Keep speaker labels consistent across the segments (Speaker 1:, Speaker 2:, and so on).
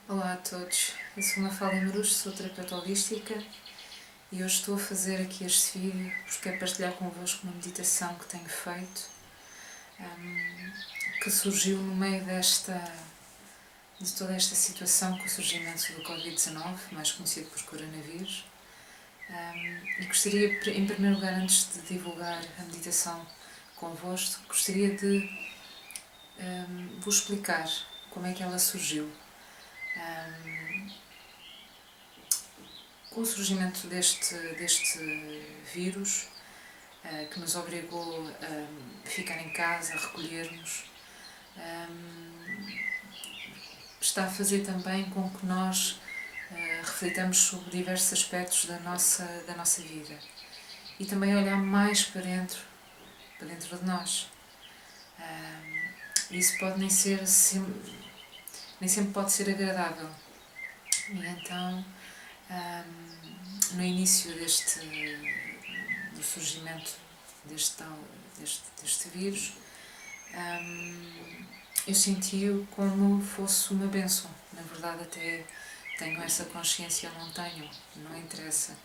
Speaker 1: Olá a todos, eu sou Mafalda Marujo, sou terapeuta holística e hoje estou a fazer aqui este vídeo porque é partilhar convosco uma meditação que tenho feito, que surgiu no meio de toda esta situação com o surgimento do Covid-19, mais conhecido por coronavírus. E gostaria, em primeiro lugar, antes de divulgar a meditação convosco, gostaria de vos explicar como é que ela surgiu. Com o surgimento deste vírus, que nos obrigou a ficar em casa, a recolhermos, está a fazer também com que nós reflitamos sobre diversos aspectos da nossa vida e também olhar mais para dentro de nós. Isso pode nem sempre pode ser agradável. E então, no início do surgimento deste vírus, eu senti-o como fosse uma bênção. Na verdade, até tenho essa consciência ou não tenho, não interessa.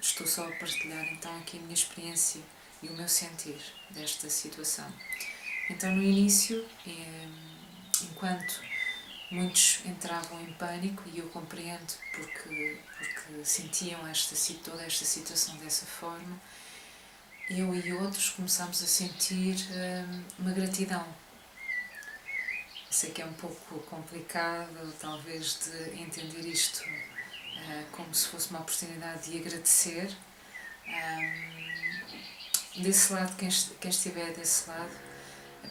Speaker 1: Estou só a partilhar então aqui a minha experiência e o meu sentir desta situação. Então, no início, enquanto muitos entravam em pânico, e eu compreendo porque sentiam toda esta situação dessa forma, eu e outros começámos a sentir uma gratidão. Sei que é um pouco complicado, talvez, de entender isto como se fosse uma oportunidade de agradecer. Desse lado, quem estiver desse lado,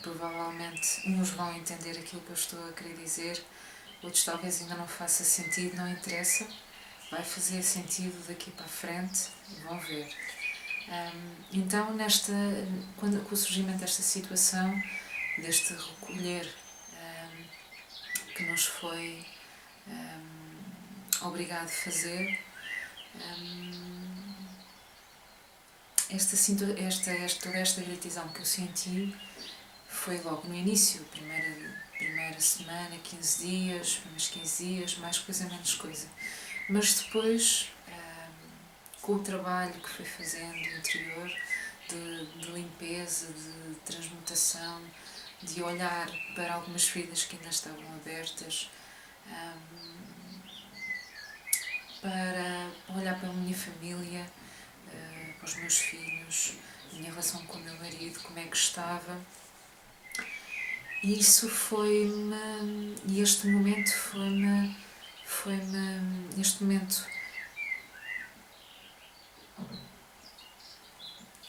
Speaker 1: provavelmente uns vão entender aquilo que eu estou a querer dizer, outros talvez ainda não faça sentido, não interessa, vai fazer sentido daqui para a frente, vão ver. Então, com o surgimento desta situação, deste recolher que nos foi obrigado a fazer, toda esta gratidão que eu senti foi logo no início, primeira semana, 15 dias, primeiros 15 dias, mais coisa, menos coisa. Mas depois, com o trabalho que fui fazendo interior, de limpeza, de transmutação, de olhar para algumas feridas que ainda estavam abertas, para olhar para a minha família, para os meus filhos, a minha relação com o meu marido, como é que estava. E isso e este momento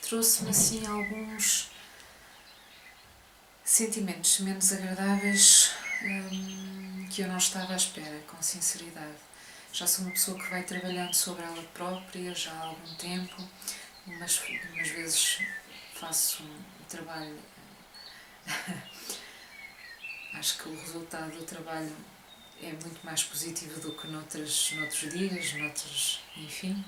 Speaker 1: trouxe-me assim alguns sentimentos menos agradáveis que eu não estava à espera, com sinceridade. Já sou uma pessoa que vai trabalhando sobre ela própria já há algum tempo, umas vezes faço um trabalho acho que o resultado do trabalho é muito mais positivo do que noutros dias, enfim.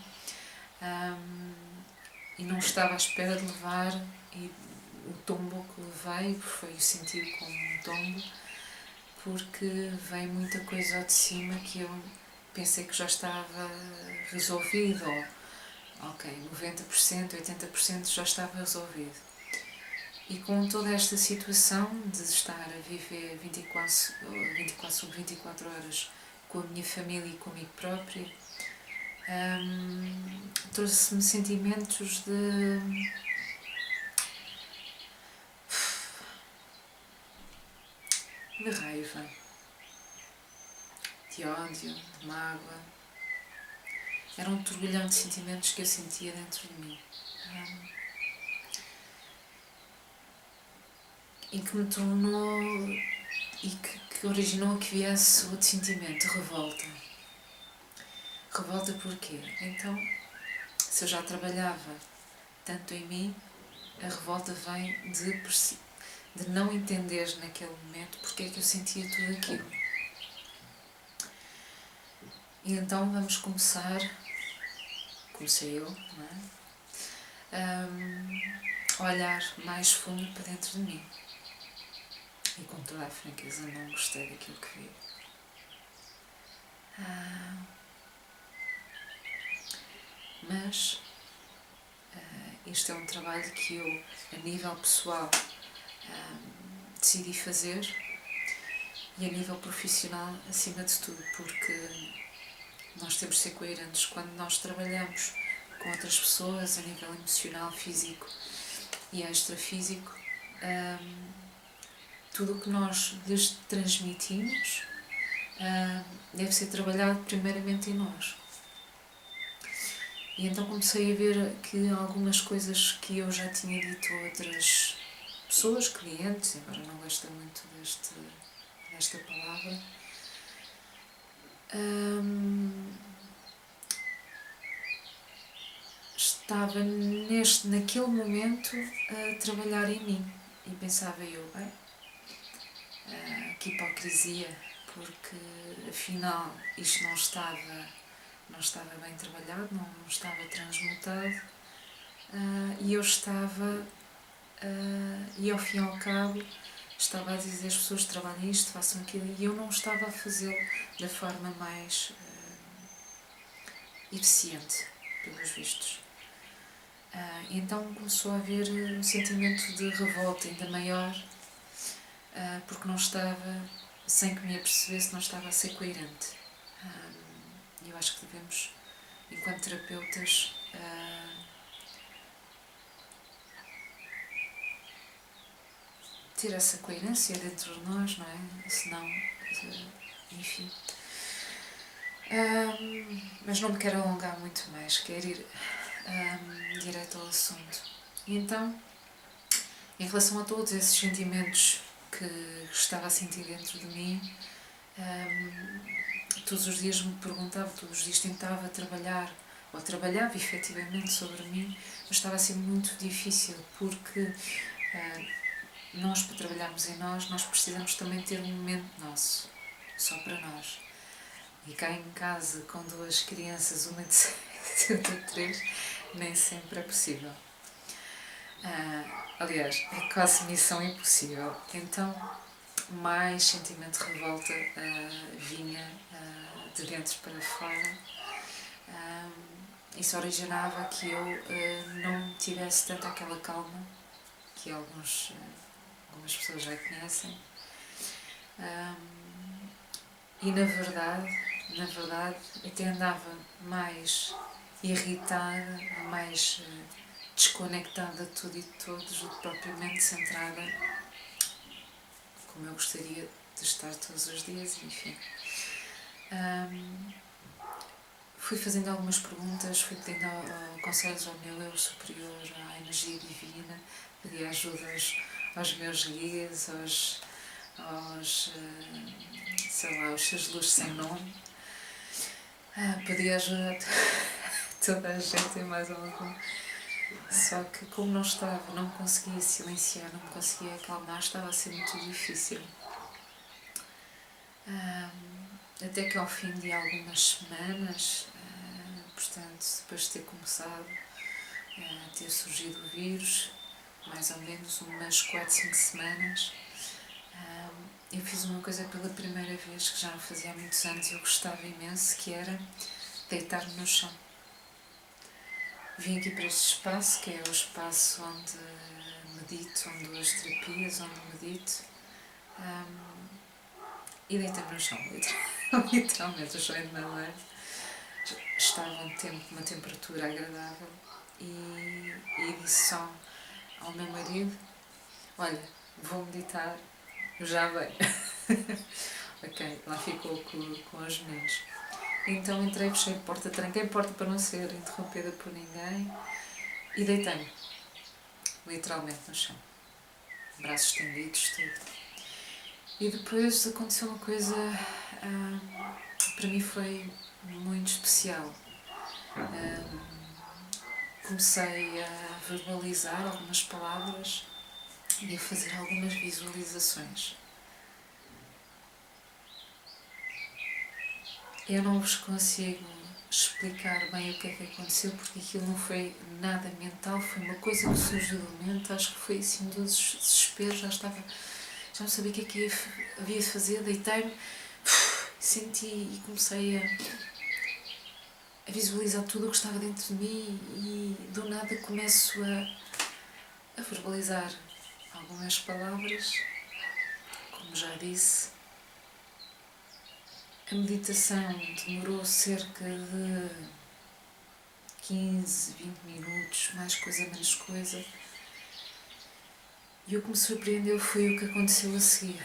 Speaker 1: E não estava à espera de levar o tombo que levei, foi sentido como um tombo, porque veio muita coisa ao de cima que eu pensei que já estava resolvido, ok, 90%, 80% já estava resolvido. E com toda esta situação de estar a viver 24 sobre 24 horas com a minha família e comigo própria, trouxe-me sentimentos de raiva, de ódio, de mágoa. Era um turbilhão de sentimentos que eu sentia dentro de mim. E que me tornou e que originou que viesse outro sentimento, revolta. Revolta porquê? Então, se eu já trabalhava tanto em mim, a revolta vem de não entender naquele momento porque é que eu sentia tudo aquilo. E então vamos comecei eu, não é? A olhar mais fundo para dentro de mim. E com toda a franqueza não gostei daquilo que vi. Mas este é um trabalho que eu, a nível pessoal, decidi fazer, e a nível profissional, acima de tudo, porque nós temos de ser coerentes quando nós trabalhamos com outras pessoas a nível emocional, físico e extrafísico. Tudo o que nós lhes transmitimos deve ser trabalhado primeiramente em nós. E então comecei a ver que algumas coisas que eu já tinha dito a outras pessoas, clientes, embora não goste muito desta palavra, estava naquele momento a trabalhar em mim. E pensava eu, bem, que hipocrisia, porque afinal isto não estava bem trabalhado, não estava transmutado, e eu estava, e ao fim e ao cabo, estava a dizer às pessoas: trabalhem isto, façam aquilo, e eu não estava a fazê-lo da forma mais eficiente, pelos vistos. Então começou a haver um sentimento de revolta ainda maior, porque não estava, sem que me apercebesse, não estava a ser coerente. E eu acho que devemos, enquanto terapeutas, ter essa coerência dentro de nós, não é? Senão, enfim. Mas não me quero alongar muito mais, quero ir direto ao assunto. E então, em relação a todos esses sentimentos que estava a sentir dentro de mim, todos os dias me perguntava, todos os dias tentava trabalhar, ou trabalhava efetivamente sobre mim, mas estava a ser muito difícil, porque nós, para trabalharmos em nós precisamos também ter um momento nosso, só para nós. E cá em casa, com 2 crianças, uma de 7 e outra de 3, nem sempre é possível. Aliás, é quase missão impossível. Então, mais sentimento de revolta vinha de dentro para fora. Isso originava que eu não tivesse tanto aquela calma que algumas pessoas já conhecem. E na verdade, até andava mais irritada, mais desconectada de tudo e de todos do que propriamente centrada como eu gostaria de estar todos os dias, enfim. Fui fazendo algumas perguntas, fui pedindo conselhos ao meu eu superior, à energia divina, pedi ajuda aos meus guias, aos seus luzes sem nome. Pedi ajuda a toda a gente e mais algum. Só que como não me conseguia silenciar, não me conseguia acalmar, estava a ser muito difícil. Até que ao fim de algumas semanas, portanto, depois de ter começado a ter surgido o vírus, mais ou menos umas 4, 5 semanas, eu fiz uma coisa pela primeira vez que já não fazia há muitos anos e eu gostava imenso, que era deitar-me no chão. Vim aqui para este espaço, que é o espaço onde medito, onde dou as terapias, onde medito, e deitei-me no chão, literalmente. O chão é de madeira, estava uma temperatura agradável, e disse só ao meu marido: olha, vou meditar, já venho. Ok, lá ficou com os meninos. Então entrei, fechei a porta, tranquei a porta para não ser interrompida por ninguém e deitei-me, literalmente no chão, braços estendidos, tudo. E depois aconteceu uma coisa, para mim foi muito especial. Comecei a verbalizar algumas palavras e a fazer algumas visualizações. Eu não vos consigo explicar bem o que é que aconteceu, porque aquilo não foi nada mental, foi uma coisa que surgiu do momento. Acho que foi assim, do desespero, já não sabia o que é que havia de fazer, deitei-me senti e comecei a visualizar tudo o que estava dentro de mim e do nada começo a verbalizar algumas palavras. Como já disse, a meditação demorou cerca de 15, 20 minutos, mais coisa, menos coisa. E o que me surpreendeu foi o que aconteceu a seguir.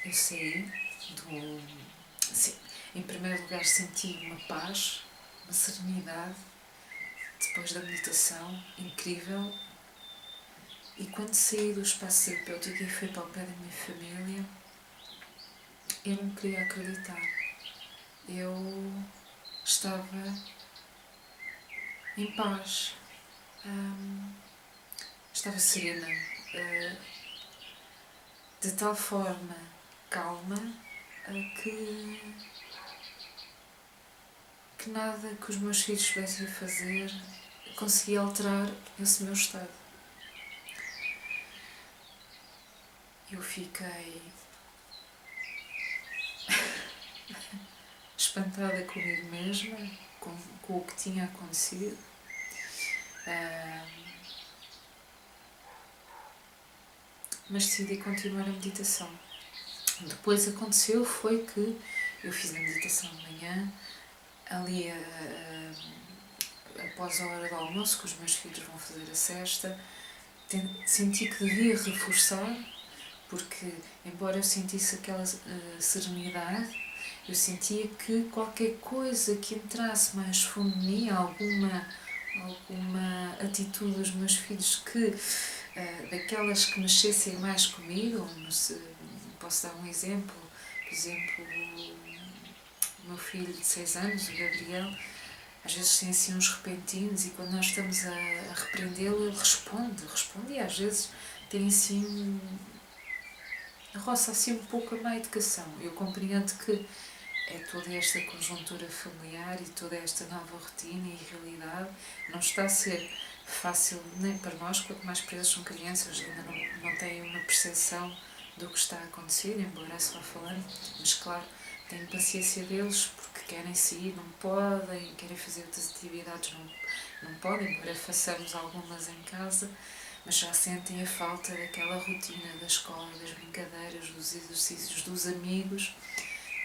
Speaker 1: Eu saí sim, em primeiro lugar senti uma paz, uma serenidade, depois da meditação, incrível. E quando saí do espaço terapêutico e fui para o pé da minha família, eu não queria acreditar. Eu estava em paz, estava serena, de tal forma calma que nada que os meus filhos pudessem fazer conseguia alterar esse meu estado. Eu fiquei espantada comigo mesma, com o que tinha acontecido. Mas decidi continuar a meditação. Depois aconteceu foi que eu fiz a meditação de manhã, ali após a hora do almoço, que os meus filhos vão fazer a sesta, senti que devia reforçar, porque embora eu sentisse aquela serenidade, eu sentia que qualquer coisa que entrasse mais fundo de mim, alguma atitude dos meus filhos que daquelas que mexessem mais comigo, posso dar um exemplo, por exemplo, o meu filho de 6 anos, o Gabriel, às vezes tem assim uns repentinos e quando nós estamos a repreendê-lo, ele responde e às vezes tem assim, roça assim um pouco a má educação. Eu compreendo que é toda esta conjuntura familiar e toda esta nova rotina e realidade não está a ser fácil nem para nós, quanto mais para eles são crianças, ainda não têm uma percepção do que está a acontecer, embora é só falando, mas claro, tenho paciência deles porque querem sair, não podem, querem fazer outras atividades, não podem, embora façamos algumas em casa, mas já sentem a falta daquela rotina da escola, das brincadeiras, dos exercícios, dos amigos,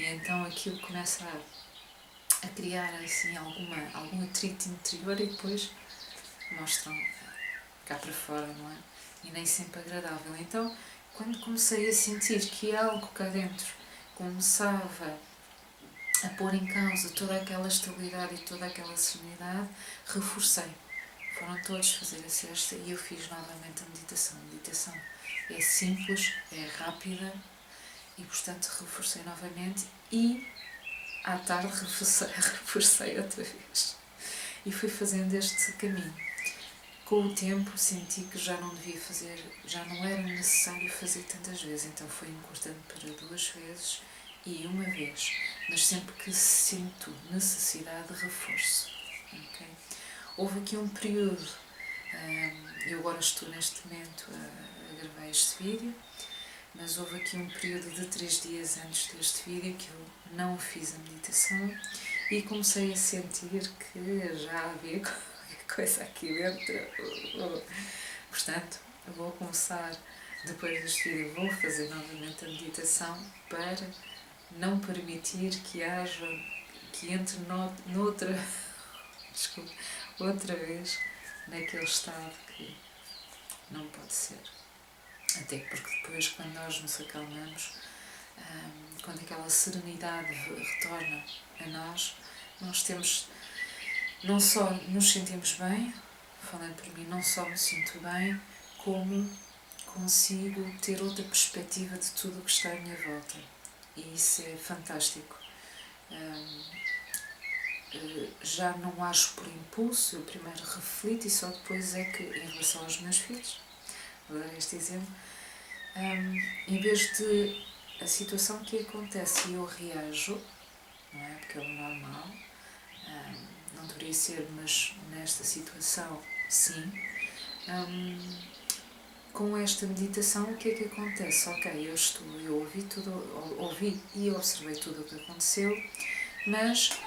Speaker 1: e então aquilo começa a criar assim algum atrito interior e depois mostram cá para fora, não é? E nem sempre agradável. Então, quando comecei a sentir que algo cá dentro começava a pôr em causa toda aquela estabilidade e toda aquela serenidade, reforcei. Foram todos fazer a sesta e eu fiz novamente a meditação. A meditação é simples, é rápida e, portanto, reforcei novamente e à tarde reforcei outra vez. E fui fazendo este caminho. Com o tempo senti que já não devia fazer, já não era necessário fazer tantas vezes, então fui encurtando para 2 vezes e 1 vez, mas sempre que sinto necessidade de reforço. Okay? Houve aqui um período, eu agora estou neste momento a gravar este vídeo, mas houve aqui um período de 3 dias antes deste vídeo que eu não fiz a meditação e comecei a sentir que já havia qualquer coisa aqui dentro. Portanto, eu vou começar, depois deste vídeo, vou fazer novamente a meditação para não permitir que haja, que entre outra vez naquele estado que não pode ser. Até porque depois, quando nós nos acalmamos, quando aquela serenidade retorna a nós, nós temos, não só nos sentimos bem, falando por mim, não só me sinto bem, como consigo ter outra perspectiva de tudo o que está à minha volta. E isso é fantástico. Já não ajo por impulso, eu primeiro reflito e só depois é que, em relação aos meus filhos, vou dar este exemplo, em vez de a situação que acontece e eu reajo, não é? Porque é o normal, não deveria ser, mas nesta situação, sim, com esta meditação, o que é que acontece? Ok, eu ouvi e observei tudo o que aconteceu, mas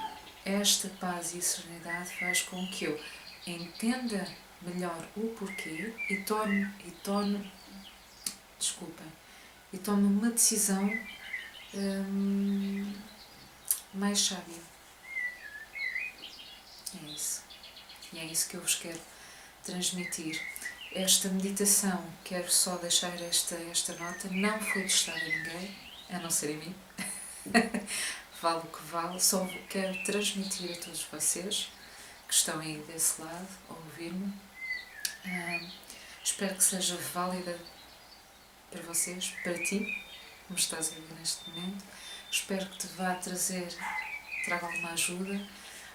Speaker 1: esta paz e serenidade faz com que eu entenda melhor o porquê e tome uma decisão mais sábia. É isso. E é isso que eu vos quero transmitir. Esta meditação, quero só deixar esta nota, não foi testada a ninguém, a não ser a mim. Vale o que vale, só quero transmitir a todos vocês que estão aí desse lado a ouvir-me. Espero que seja válida para vocês, para ti, como estás a ver neste momento. Espero que te vá traga alguma ajuda,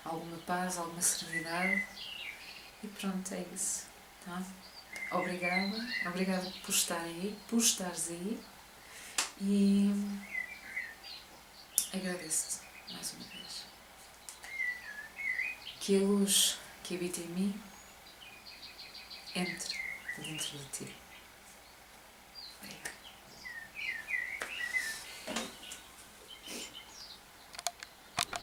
Speaker 1: alguma paz, alguma serenidade. E pronto, é isso. Tá? Obrigada por estares aí e agradeço-te mais uma vez. Que a luz que habita em mim entre dentro de ti.